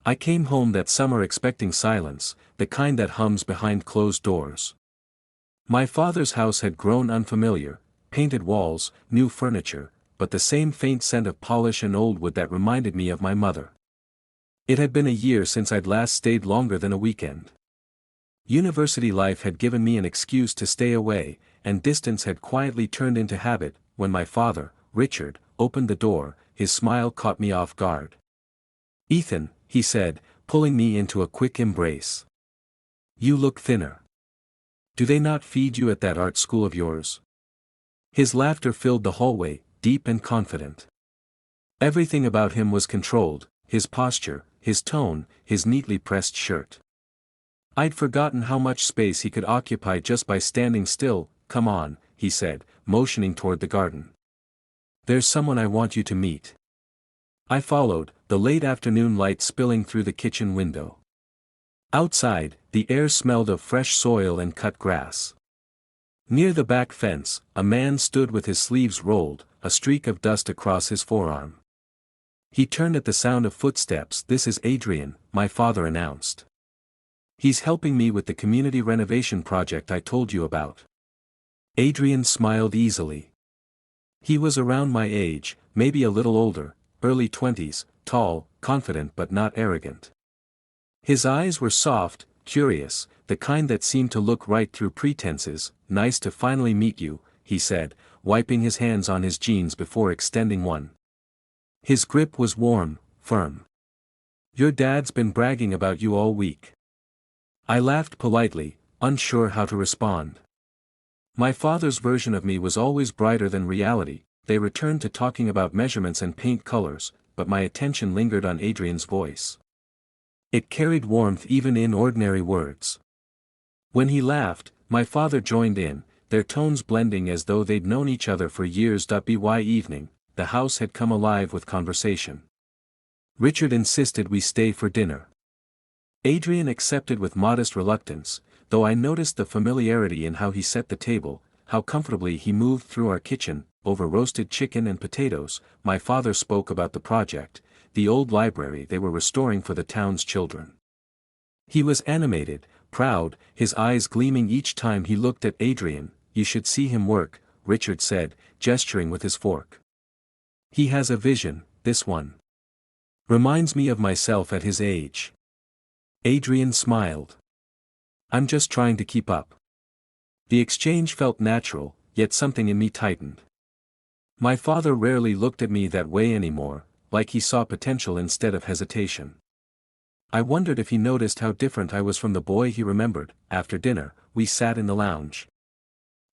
I came home that summer expecting silence, the kind that hums behind closed doors. My father's house had grown unfamiliar, painted walls, new furniture, but the same faint scent of polish and old wood that reminded me of my mother. It had been a year since I'd last stayed longer than a weekend. University life had given me an excuse to stay away, and distance had quietly turned into habit. When my father, Richard, opened the door, his smile caught me off guard. "Ethan," he said, pulling me into a quick embrace. "You look thinner. Do they not feed you at that art school of yours?" His laughter filled the hallway, deep and confident. Everything about him was controlled, his posture, his tone, his neatly pressed shirt. I'd forgotten how much space he could occupy just by standing still. "Come on," he said, motioning toward the garden. "There's someone I want you to meet." I followed, the late afternoon light spilling through the kitchen window. Outside, the air smelled of fresh soil and cut grass. Near the back fence, a man stood with his sleeves rolled, a streak of dust across his forearm. He turned at the sound of footsteps. "This is Adrian," my father announced. "He's helping me with the community renovation project I told you about." Adrian smiled easily. He was around my age, maybe a little older, early 20s, tall, confident but not arrogant. His eyes were soft, curious, the kind that seemed to look right through pretenses. "Nice to finally meet you," he said, wiping his hands on his jeans before extending one. His grip was warm, firm. "Your dad's been bragging about you all week." I laughed politely, unsure how to respond. My father's version of me was always brighter than reality. They returned to talking about measurements and paint colors, but my attention lingered on Adrian's voice. It carried warmth even in ordinary words. When he laughed, my father joined in, their tones blending as though they'd known each other for years. By evening, the house had come alive with conversation. Richard insisted we stay for dinner. Adrian accepted with modest reluctance, though I noticed the familiarity in how he set the table, how comfortably he moved through our kitchen. Over roasted chicken and potatoes, my father spoke about the project, the old library they were restoring for the town's children. He was animated, proud, his eyes gleaming each time he looked at Adrian. "You should see him work," Richard said, gesturing with his fork. "He has a vision, this one. Reminds me of myself at his age." Adrian smiled. "I'm just trying to keep up." The exchange felt natural, yet something in me tightened. My father rarely looked at me that way anymore, like he saw potential instead of hesitation. I wondered if he noticed how different I was from the boy he remembered. After dinner, we sat in the lounge.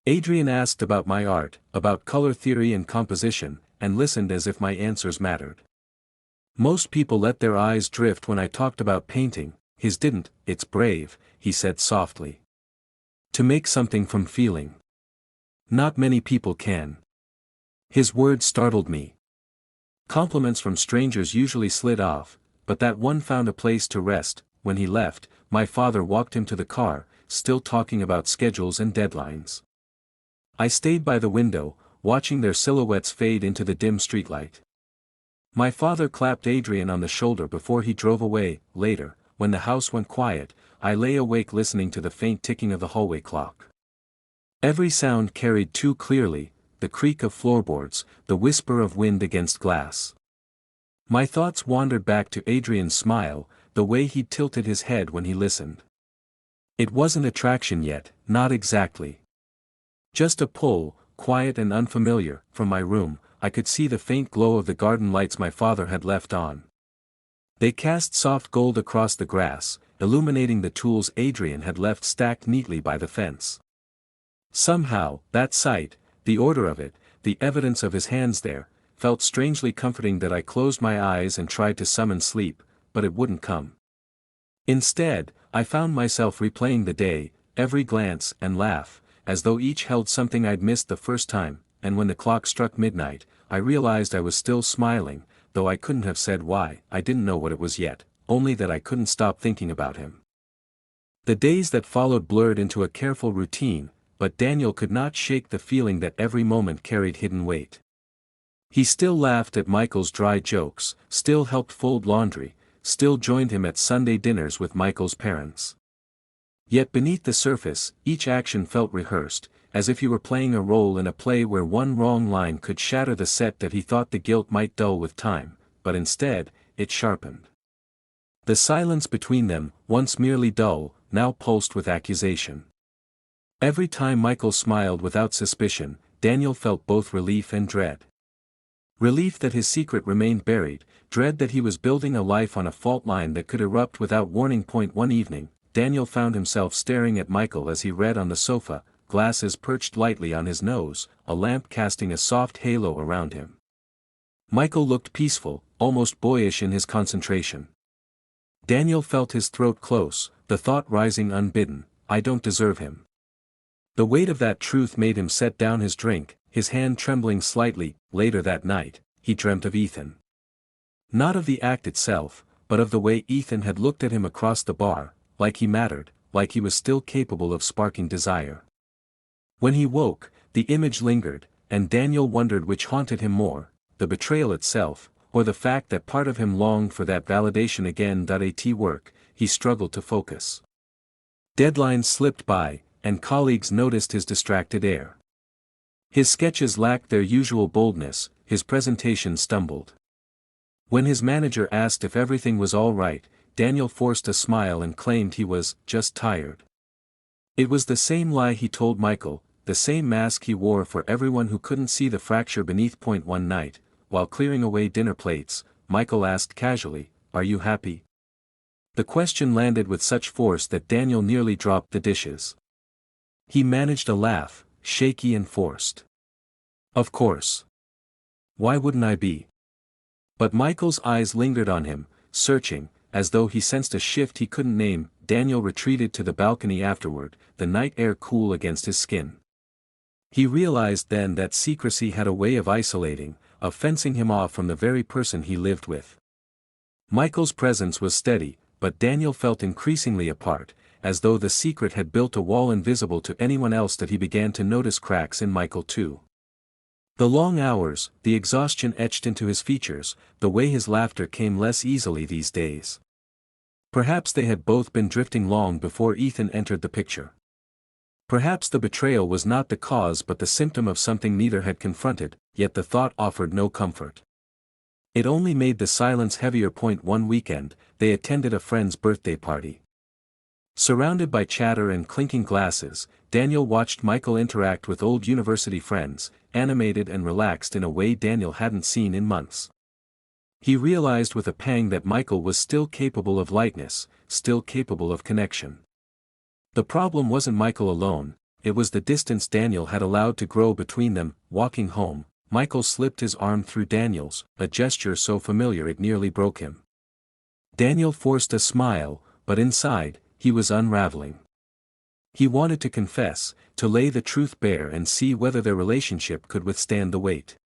Adrian asked about my art, about color theory and composition, and listened as if my answers mattered. Most people let their eyes drift when I talked about painting. His didn't. "It's brave," he said softly. "To make something from feeling. Not many people can." His words startled me. Compliments from strangers usually slid off, but that one found a place to rest. When he left, my father walked him to the car, still talking about schedules and deadlines. I stayed by the window, watching their silhouettes fade into the dim streetlight. My father clapped Adrian on the shoulder before he drove away. Later, when the house went quiet, I lay awake listening to the faint ticking of the hallway clock. Every sound carried too clearly, the creak of floorboards, the whisper of wind against glass. My thoughts wandered back to Adrian's smile, the way he tilted his head when he listened. It wasn't attraction yet, not exactly. Just a pull, quiet and unfamiliar. From my room, I could see the faint glow of the garden lights my father had left on. They cast soft gold across the grass, illuminating the tools Adrian had left stacked neatly by the fence. Somehow, that sight, the order of it, the evidence of his hands there, felt strangely comforting. That I closed my eyes and tried to summon sleep, but it wouldn't come. Instead, I found myself replaying the day, every glance and laugh, as though each held something I'd missed the first time. And when the clock struck midnight, I realized I was still smiling, though I couldn't have said why. I didn't know what it was yet, only that I couldn't stop thinking about him. The days that followed blurred into a careful routine, but Daniel could not shake the feeling that every moment carried hidden weight. He still laughed at Michael's dry jokes, still helped fold laundry, still joined him at Sunday dinners with Michael's parents. Yet beneath the surface, each action felt rehearsed, as if he were playing a role in a play where one wrong line could shatter the set that he thought the guilt might dull with time, but instead, it sharpened. The silence between them, once merely dull, now pulsed with accusation. Every time Michael smiled without suspicion, Daniel felt both relief and dread. Relief that his secret remained buried, dread that he was building a life on a fault line that could erupt without warning. One evening, Daniel found himself staring at Michael as he read on the sofa, glasses perched lightly on his nose, a lamp casting a soft halo around him. Michael looked peaceful, almost boyish in his concentration. Daniel felt his throat close, the thought rising unbidden, I don't deserve him. The weight of that truth made him set down his drink, his hand trembling slightly. Later that night, he dreamt of Ethan. Not of the act itself, but of the way Ethan had looked at him across the bar, like he mattered, like he was still capable of sparking desire. When he woke, the image lingered, and Daniel wondered which haunted him more, the betrayal itself, or the fact that part of him longed for that validation again. At work, he struggled to focus. Deadlines slipped by, and colleagues noticed his distracted air. His sketches lacked their usual boldness, his presentation stumbled. When his manager asked if everything was all right, Daniel forced a smile and claimed he was just tired. It was the same lie he told Michael, the same mask he wore for everyone who couldn't see the fracture beneath. One night, while clearing away dinner plates, Michael asked casually, "Are you happy?" The question landed with such force that Daniel nearly dropped the dishes. He managed a laugh, shaky and forced. "Of course. Why wouldn't I be?" But Michael's eyes lingered on him, searching, as though he sensed a shift he couldn't name. Daniel retreated to the balcony afterward, the night air cool against his skin. He realized then that secrecy had a way of isolating, of fencing him off from the very person he lived with. Michael's presence was steady, but Daniel felt increasingly apart, as though the secret had built a wall invisible to anyone else. That he began to notice cracks in Michael too. The long hours, the exhaustion etched into his features, the way his laughter came less easily these days. Perhaps they had both been drifting long before Ethan entered the picture. Perhaps the betrayal was not the cause but the symptom of something neither had confronted, yet the thought offered no comfort. It only made the silence heavier. One weekend, they attended a friend's birthday party. Surrounded by chatter and clinking glasses, Daniel watched Michael interact with old university friends, animated and relaxed in a way Daniel hadn't seen in months. He realized with a pang that Michael was still capable of lightness, still capable of connection. The problem wasn't Michael alone, it was the distance Daniel had allowed to grow between them. Walking home, Michael slipped his arm through Daniel's, a gesture so familiar it nearly broke him. Daniel forced a smile, but inside, he was unraveling. He wanted to confess, to lay the truth bare and see whether their relationship could withstand the weight.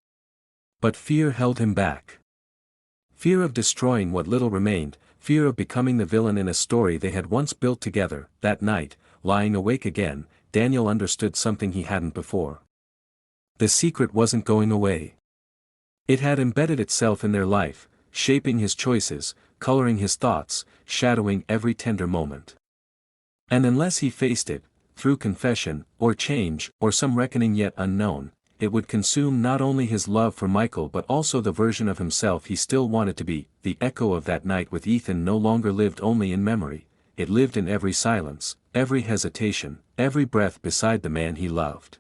But fear held him back. Fear of destroying what little remained, fear of becoming the villain in a story they had once built together. That night, lying awake again, Daniel understood something he hadn't before. The secret wasn't going away. It had embedded itself in their life, shaping his choices, coloring his thoughts, shadowing every tender moment. And unless he faced it, through confession, or change, or some reckoning yet unknown, it would consume not only his love for Michael but also the version of himself he still wanted to be. The echo of that night with Ethan no longer lived only in memory, it lived in every silence, every hesitation, every breath beside the man he loved.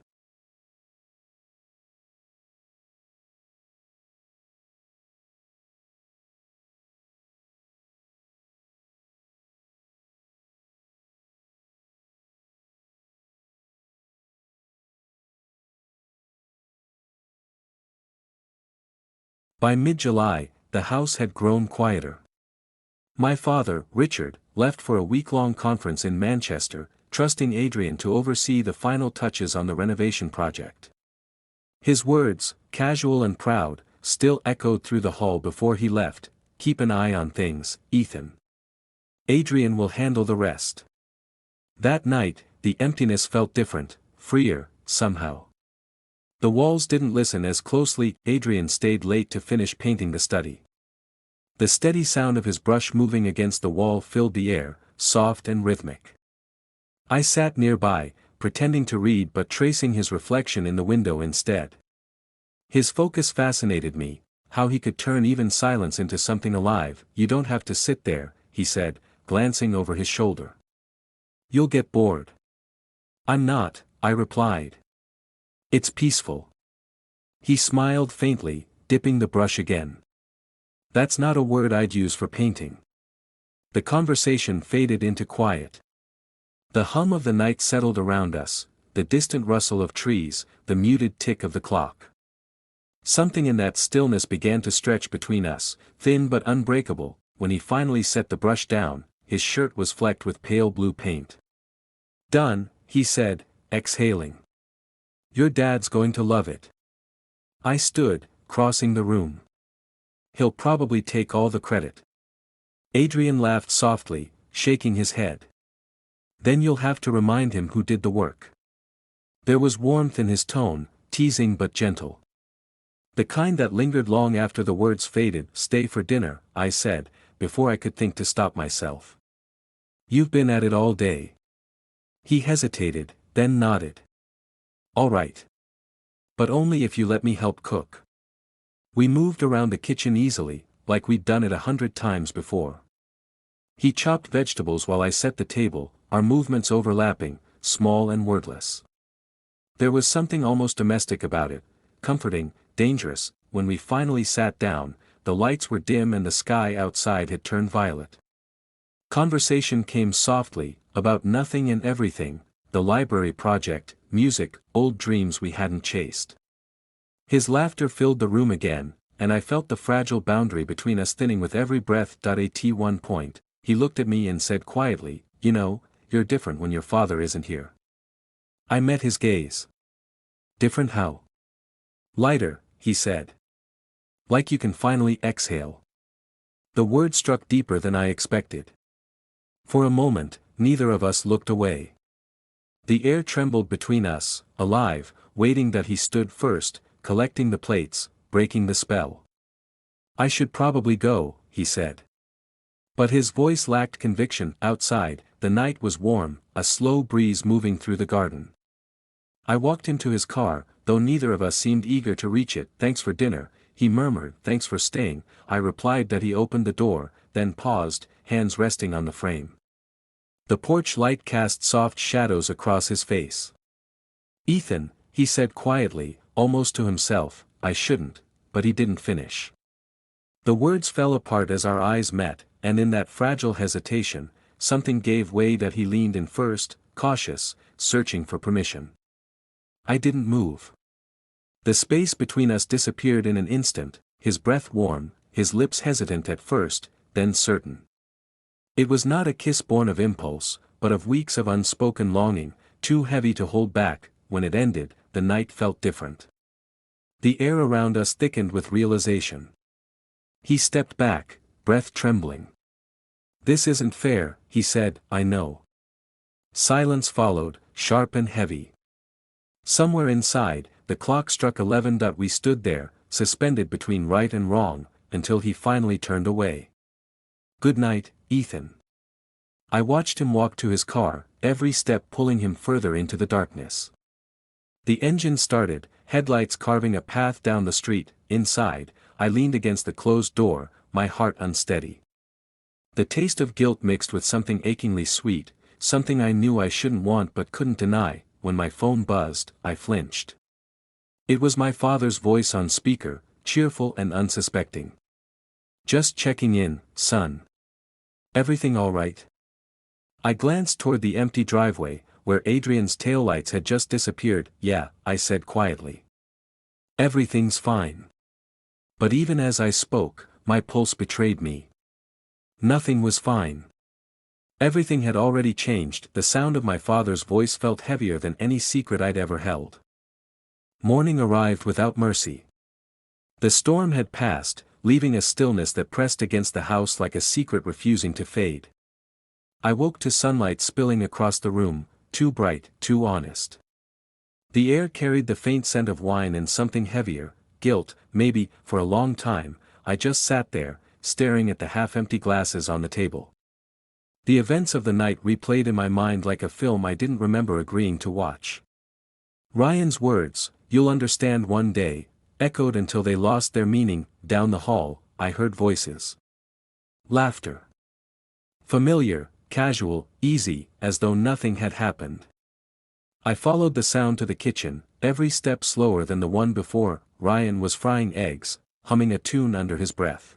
By mid-July, the house had grown quieter. My father, Richard, left for a week-long conference in Manchester, trusting Adrian to oversee the final touches on the renovation project. His words, casual and proud, still echoed through the hall before he left, "Keep an eye on things, Ethan. Adrian will handle the rest." That night, the emptiness felt different, freer, somehow. The walls didn't listen as closely. Adrian stayed late to finish painting the study. The steady sound of his brush moving against the wall filled the air, soft and rhythmic. I sat nearby, pretending to read but tracing his reflection in the window instead. His focus fascinated me, how he could turn even silence into something alive. "You don't have to sit there," he said, glancing over his shoulder. "You'll get bored." "I'm not," I replied. "It's peaceful." He smiled faintly, dipping the brush again. "That's not a word I'd use for painting." The conversation faded into quiet. The hum of the night settled around us, the distant rustle of trees, the muted tick of the clock. Something in that stillness began to stretch between us, thin but unbreakable. When he finally set the brush down, his shirt was flecked with pale blue paint. "Done," he said, exhaling. "Your dad's going to love it." I stood, crossing the room. "He'll probably take all the credit." Adrian laughed softly, shaking his head. "Then you'll have to remind him who did the work." There was warmth in his tone, teasing but gentle. The kind that lingered long after the words faded. "Stay for dinner," I said, before I could think to stop myself. "You've been at it all day." He hesitated, then nodded. "All right. But only if you let me help cook." We moved around the kitchen easily, like we'd done it 100 times before. He chopped vegetables while I set the table, our movements overlapping, small and wordless. There was something almost domestic about it, comforting, dangerous. When we finally sat down, the lights were dim and the sky outside had turned violet. Conversation came softly, about nothing and everything: the library project, music, old dreams we hadn't chased. His laughter filled the room again, and I felt the fragile boundary between us thinning with every breath. At one point, he looked at me and said quietly, "You know, you're different when your father isn't here." I met his gaze. "Different how?" "Lighter," he said. "Like you can finally exhale." The word struck deeper than I expected. For a moment, neither of us looked away. The air trembled between us, alive, waiting. That he stood first, collecting the plates, breaking the spell. "I should probably go," he said. But his voice lacked conviction. Outside, the night was warm, a slow breeze moving through the garden. I walked him to his car, though neither of us seemed eager to reach it. "Thanks for dinner," he murmured. "Thanks for staying," I replied. That he opened the door, then paused, hands resting on the frame. The porch light cast soft shadows across his face. "Ethan," he said quietly, almost to himself. I shouldn't, but he didn't finish. The words fell apart as our eyes met, and in that fragile hesitation, something gave way. That he leaned in first, cautious, searching for permission. I didn't move. The space between us disappeared in an instant, his breath warm, his lips hesitant at first, then certain. It was not a kiss born of impulse, but of weeks of unspoken longing, too heavy to hold back. When it ended, the night felt different. The air around us thickened with realization. He stepped back, breath trembling. "This isn't fair," he said. "I know." Silence followed, sharp and heavy. Somewhere inside, the clock struck 11. We stood there, suspended between right and wrong, until he finally turned away. "Good night, Ethan." I watched him walk to his car, every step pulling him further into the darkness. The engine started, headlights carving a path down the street. Inside, I leaned against the closed door, my heart unsteady. The taste of guilt mixed with something achingly sweet, something I knew I shouldn't want but couldn't deny. When my phone buzzed, I flinched. It was my father's voice on speaker, cheerful and unsuspecting. "Just checking in, son. Everything all right?" I glanced toward the empty driveway, where Adrian's taillights had just disappeared. "Yeah," I said quietly. "Everything's fine." But even as I spoke, my pulse betrayed me. Nothing was fine. Everything had already changed. The sound of my father's voice felt heavier than any secret I'd ever held. Morning arrived without mercy. The storm had passed, leaving a stillness that pressed against the house like a secret refusing to fade. I woke to sunlight spilling across the room, too bright, too honest. The air carried the faint scent of wine and something heavier, guilt. Maybe. For a long time, I just sat there, staring at the half-empty glasses on the table. The events of the night replayed in my mind like a film I didn't remember agreeing to watch. Ryan's words, "You'll understand one day," echoed until they lost their meaning. Down the hall, I heard voices. Laughter. Familiar, casual, easy, as though nothing had happened. I followed the sound to the kitchen, every step slower than the one before. Ryan was frying eggs, humming a tune under his breath.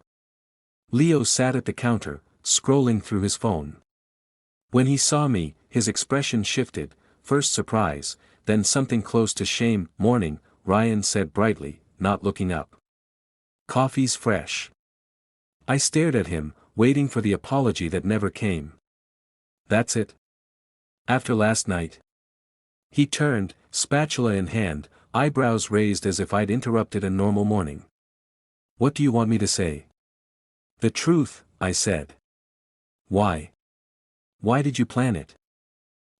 Leo sat at the counter, scrolling through his phone. When he saw me, his expression shifted, first surprise, then something close to shame. "Morning," Ryan said brightly, not looking up. "Coffee's fresh." I stared at him, waiting for the apology that never came. "That's it? After last night?" He turned, spatula in hand, eyebrows raised as if I'd interrupted a normal morning. "What do you want me to say?" "The truth," I said. "Why? Why did you plan it?"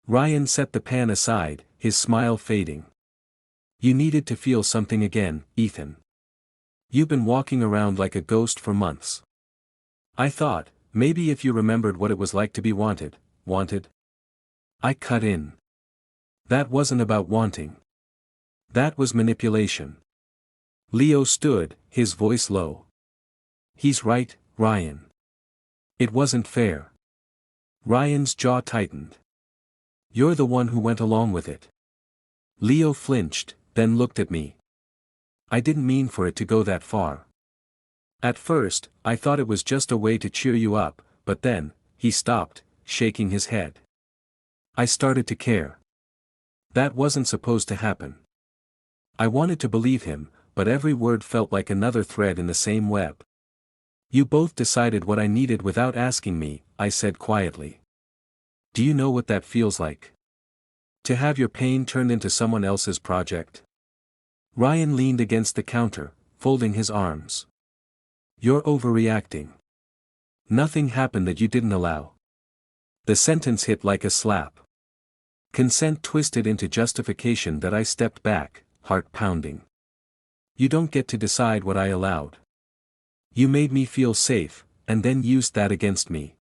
Ryan set the pan aside, his smile fading. "You needed to feel something again, Ethan. You've been walking around like a ghost for months. I thought, maybe if you remembered what it was like to be wanted." "Wanted?" I cut in. "That wasn't about wanting. That was manipulation." Leo stood, his voice low. "He's right, Ryan. It wasn't fair." Ryan's jaw tightened. "You're the one who went along with it." Leo flinched, then looked at me. "I didn't mean for it to go that far. At first, I thought it was just a way to cheer you up, but then," he stopped, shaking his head. "I started to care. That wasn't supposed to happen." I wanted to believe him, but every word felt like another thread in the same web. "You both decided what I needed without asking me," I said quietly. "Do you know what that feels like? To have your pain turned into someone else's project?" Ryan leaned against the counter, folding his arms. "You're overreacting. Nothing happened that you didn't allow." The sentence hit like a slap. Consent twisted into justification that I stepped back, heart pounding. "You don't get to decide what I allowed. You made me feel safe, and then used that against me."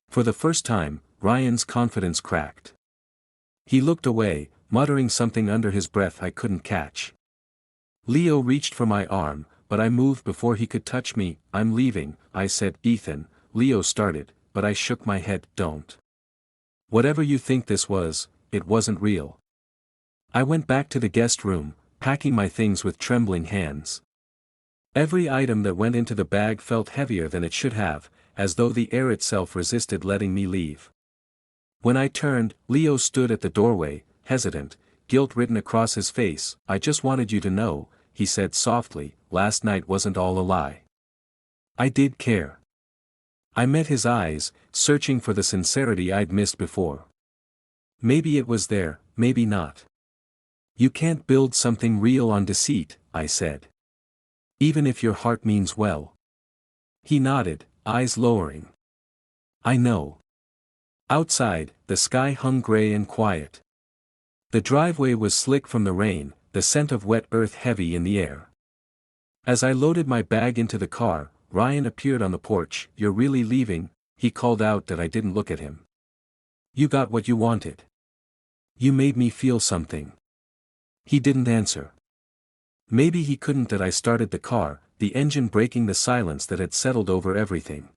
For the first time, Ryan's confidence cracked. He looked away, muttering something under his breath I couldn't catch. Leo reached for my arm, but I moved before he could touch me. "I'm leaving," I said. "Ethan," Leo started, but I shook my head. "Don't. Whatever you think this was, it wasn't real." I went back to the guest room, packing my things with trembling hands. Every item that went into the bag felt heavier than it should have, as though the air itself resisted letting me leave. When I turned, Leo stood at the doorway, hesitant, guilt written across his face. "I just wanted you to know," he said softly, "last night wasn't all a lie. I did care." I met his eyes, searching for the sincerity I'd missed before. "Maybe it was there, maybe not. You can't build something real on deceit," I said. "Even if your heart means well." He nodded, eyes lowering. "I know." Outside, the sky hung gray and quiet. The driveway was slick from the rain, the scent of wet earth heavy in the air. As I loaded my bag into the car, Ryan appeared on the porch. "You're really leaving?" he called out that I didn't look at him. "You got what you wanted. You made me feel something." He didn't answer. Maybe he couldn't. That I started the car, the engine breaking the silence that had settled over everything.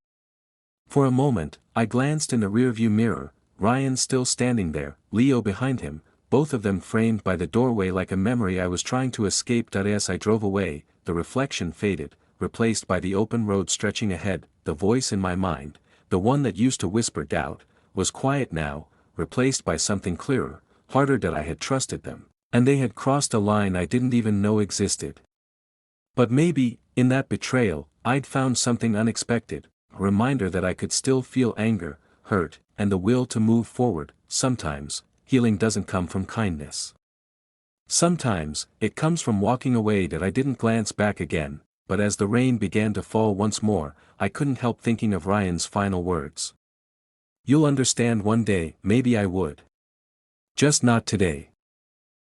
For a moment, I glanced in the rearview mirror, Ryan still standing there, Leo behind him, both of them framed by the doorway like a memory I was trying to escape. As I drove away, the reflection faded, replaced by the open road stretching ahead. The voice in my mind, the one that used to whisper doubt, was quiet now, replaced by something clearer, harder. That I had trusted them, and they had crossed a line I didn't even know existed. But maybe, in that betrayal, I'd found something unexpected, a reminder that I could still feel anger, hurt, and the will to move forward. Sometimes, healing doesn't come from kindness. Sometimes, it comes from walking away. That I didn't glance back again, but as the rain began to fall once more, I couldn't help thinking of Ryan's final words. "You'll understand one day." Maybe I would. Just not today.